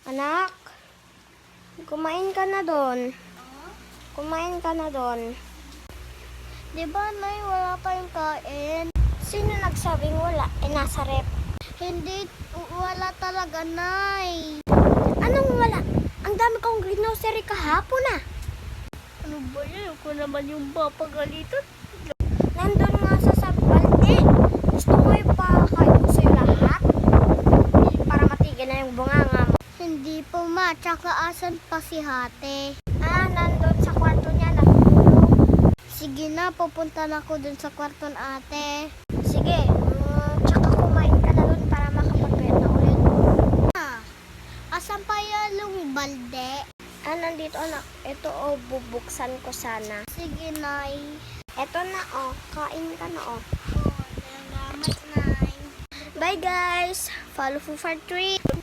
Anak, kumain ka na doon. Kumain ka na doon. Di ba, Nay, wala tayong kain? Sino nagsabing wala? Nasa rep. Hindi, wala talaga, Nay. Anong wala? Ang dami kong grocery kahapon na. Ano ba yan? Ako naman yung papagalitan. Nandun nga sa sabbalde. Gusto mo ipakain ko sa'yo lahat? Para matigil na yung bunganga mo. Hindi po, Ma. Tsaka asan pa si Hate? Nandun sa kwarto niya. Natulog. Sige na, pupunta na ako dun sa kwarton ate. Sige, tsaka kumain ka na doon para makapag-bed na ulit. Asan pa yung balde? Nandito anak. Ito bubuksan ko sana. Sige, Nay. Ito na kain ka na Salamat, Nay. Bye guys! Follow for 3.